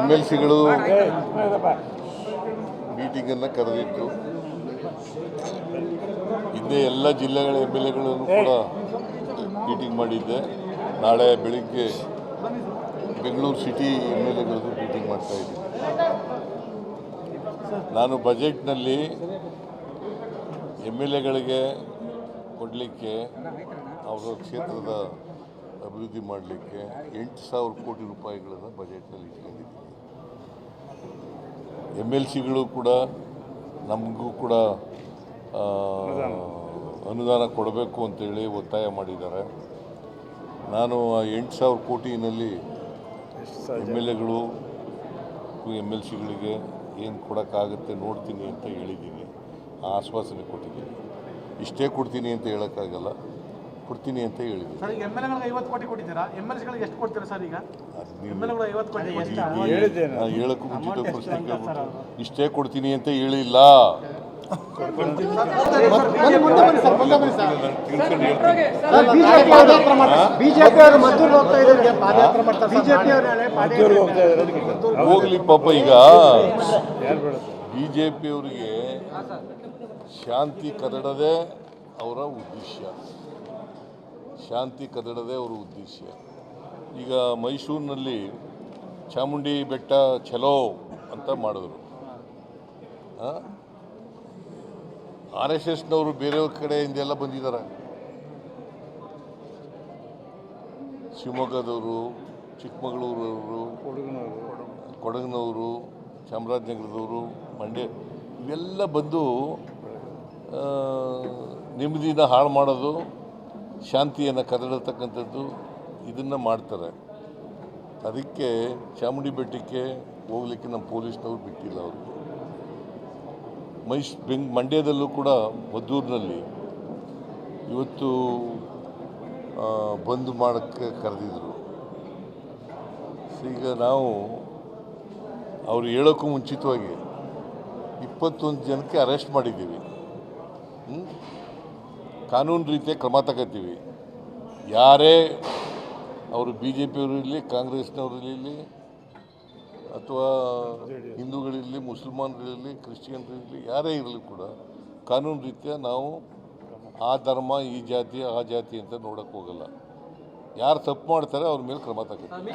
MLCಗಳು ಮೀಟಿಂಗನ್ನು ಕರೆದಿತ್ತು. ಹಿಂದೆ ಎಲ್ಲ ಜಿಲ್ಲೆಗಳ MLAಗಳನ್ನು ಕೂಡ ಮೀಟಿಂಗ್ ಮಾಡಿದ್ದೆ. ನಾಳೆ ಬೆಳಿಗ್ಗೆ ಬೆಂಗಳೂರು ಸಿಟಿ MLAಗಳದ್ದು ಮೀಟಿಂಗ್ ಮಾಡ್ತಾಯಿದ್ದೀನಿ. ನಾನು ಬಜೆಟ್ನಲ್ಲಿ MLAಗಳಿಗೆ ಕೊಡಲಿಕ್ಕೆ ಅವರ ಕ್ಷೇತ್ರದ ಅಭಿವೃದ್ಧಿ ಮಾಡಲಿಕ್ಕೆ 8,000 ಕೋಟಿ ರೂಪಾಯಿಗಳನ್ನು ಬಜೆಟ್ನಲ್ಲಿ ಇಟ್ಕೊಂಡಿದ್ದೀನಿ. MLCಗಳು ಕೂಡ ನಮಗೂ ಕೂಡ ಅನುದಾನ ಕೊಡಬೇಕು ಅಂತೇಳಿ ಒತ್ತಾಯ ಮಾಡಿದ್ದಾರೆ. ನಾನು ಆ 8,000 ಕೋಟಿನಲ್ಲಿ MLAಗಳು MLCಗಳಿಗೆ ಏನು ಕೊಡೋಕ್ಕಾಗುತ್ತೆ ನೋಡ್ತೀನಿ ಅಂತ ಹೇಳಿದ್ದೀನಿ. ಆಶ್ವಾಸನೆ ಕೊಟ್ಟಿದ್ದೀನಿ. ಇಷ್ಟೇ ಕೊಡ್ತೀನಿ ಅಂತ ಹೇಳೋಕ್ಕಾಗಲ್ಲ, ಕೊಡ್ತೀನಿ ಅಂತ ಹೇಳಿದ್ದೀನಿ. ಸರ್, ಈಗ MLAಗಳಿಗೆ 50 ಕೋಟಿ ಕೊಟ್ಟಿದ್ದೀರಾ, MLCಗಳಿಗೆ ಎಷ್ಟು ಕೊಡ್ತೀರಾ ಸರ್? ಈಗ MLAಗಳು 50 ಕೋಟಿ ನಾನು ಹೇಳೋಕ್ಕೂ ಮುಂಚಿತ ಪ್ರಶ್ನೆ ಕೇಳ್ಬಿಟ್ಟು ಇಷ್ಟೇ ಕೊಡ್ತೀನಿ ಅಂತ ಹೇಳಿಲ್ಲ. ಹೋಗ್ಲಿ ಪಾಪ. ಈಗ BJPಯವರಿಗೆ ಶಾಂತಿ ಕದಡದೆ ಅವರ ಉದ್ದೇಶ, ಶಾಂತಿ ಕದಡದೆ ಅವರ ಉದ್ದೇಶ. ಈಗ ಮೈಸೂರಿನಲ್ಲಿ ಚಾಮುಂಡಿ ಬೆಟ್ಟ ಚಲೋ ಅಂತ ಮಾಡಿದ್ರು. RSSನವರು ಬೇರೆಯವ್ರ ಕಡೆಯಿಂದೆಲ್ಲ ಬಂದಿದ್ದಾರೆ. ಶಿವಮೊಗ್ಗದವರು, ಚಿಕ್ಕಮಗಳೂರವರು, ಕೊಡಗಿನವರು, ಚಾಮರಾಜನಗರದವರು, ಮಂಡ್ಯ, ಇವೆಲ್ಲ ಬಂದು ನೆಮ್ಮದಿನ ಹಾಳು ಮಾಡೋದು, ಶಾಂತಿಯನ್ನು ಕದಡತಕ್ಕಂಥದ್ದು ಇದನ್ನು ಮಾಡ್ತಾರೆ. ಅದಕ್ಕೆ ಚಾಮುಂಡಿ ಬೆಟ್ಟಕ್ಕೆ ಹೋಗ್ಲಿಕ್ಕೆ ನಮ್ಮ ಪೊಲೀಸ್ನವ್ರು ಬಿಟ್ಟಿಲ್ಲ ಅವ್ರಿಗೆ. ಮಂಡ್ಯದಲ್ಲೂ ಕೂಡ ಮದ್ದೂರಿನಲ್ಲಿ ಇವತ್ತು ಬಂದ್ ಮಾಡೋಕ್ಕೆ ಕರೆದಿದ್ರು. ಈಗ ನಾವು ಅವರು ಹೇಳೋಕ್ಕೂ ಮುಂಚಿತವಾಗಿ 21 ಜನಕ್ಕೆ ಅರೆಸ್ಟ್ ಮಾಡಿದ್ದೀವಿ. ಕಾನೂನು ರೀತಿಯ ಕ್ರಮ ತಗೋತೀವಿ. ಯಾರೇ ಅವರು BJPಯವರು ಇರಲಿ, ಕಾಂಗ್ರೆಸ್ನವರಿರಲಿ, ಅಥವಾ ಹಿಂದೂಗಳಿರಲಿ, ಮುಸಲ್ಮಾನರಿರಲಿ, ಕ್ರಿಶ್ಚಿಯನ್ರಿರಲಿ, ಯಾರೇ ಇರಲಿ ಕೂಡ ಕಾನೂನು ರೀತಿಯ ನಾವು ಆ ಧರ್ಮ, ಈ ಜಾತಿ, ಆ ಜಾತಿ ಅಂತ ನೋಡೋಕ್ಕೆ ಹೋಗಲ್ಲ. ಯಾರು ತಪ್ಪು ಮಾಡ್ತಾರೆ ಅವ್ರ ಮೇಲೆ ಕ್ರಮ ತಗೋತೀವಿ.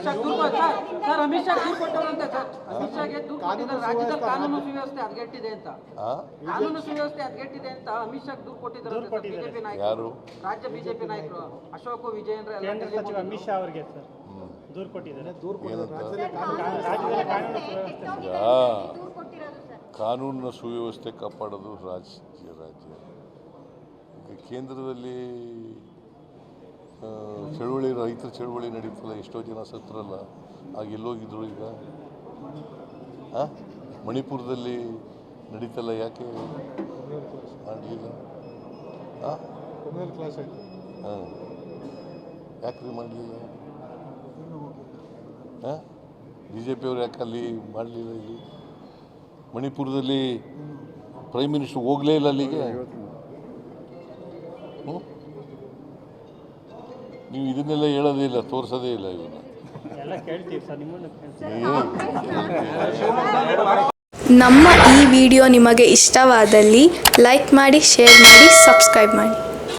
ಯಾರು ರಾಜ್ಯ ಬಿಜೆಪಿ ನಾಯಕರು ಅಶೋಕ್ ವಿಜಯೇಂದ್ರ ಅಮಿತ್ ಶಾ ಅವರಿಗೆ ದೂರು ಕೊಟ್ಟಿದ್ದಾರೆ. ಕಾನೂನಿನ ಸುವ್ಯವಸ್ಥೆ ಕಾಪಾಡೋದು ರಾಜ್ಯ. ಈಗ ಕೇಂದ್ರದಲ್ಲಿ ಚಳುವಳಿ, ರೈತರ ಚಳುವಳಿ ನಡೀತಲ್ಲ, ಎಷ್ಟೋ ಜನ ಸತ್ತರಲ್ಲ, ಆಗ ಎಲ್ಲೋಗಿದ್ರು? ಈಗ ಮಣಿಪುರದಲ್ಲಿ ನಡೀತಲ್ಲ, ಯಾಕೆ ಮಾಡಲಿಲ್ಲ? ಯಾಕ್ರಿ ಮಾಡಲಿಲ್ಲ? BJPಯವರು ಯಾಕೆ ಅಲ್ಲಿ ಮಾಡಲಿಲ್ಲ? ಇಲ್ಲಿ ಮಣಿಪುರದಲ್ಲಿ ಪ್ರೈಮ್ ಮಿನಿಸ್ಟರ್ ಹೋಗಲೇ ಇಲ್ಲ ಅಲ್ಲಿಗೆ. ನೀವು ಇದನ್ನೆಲ್ಲ ಹೇಳೋದೇ ಇಲ್ಲ, ತೋರಿಸೋದೇ ಇಲ್ಲ. ಇವನ್ನ ನಮ್ಮ ಈ ವಿಡಿಯೋ ನಿಮಗೆ ಇಷ್ಟವಾದಲ್ಲಿ ಲೈಕ್ ಮಾಡಿ, ಶೇರ್ ಮಾಡಿ, ಸಬ್ಸ್ಕ್ರೈಬ್ ಮಾಡಿ.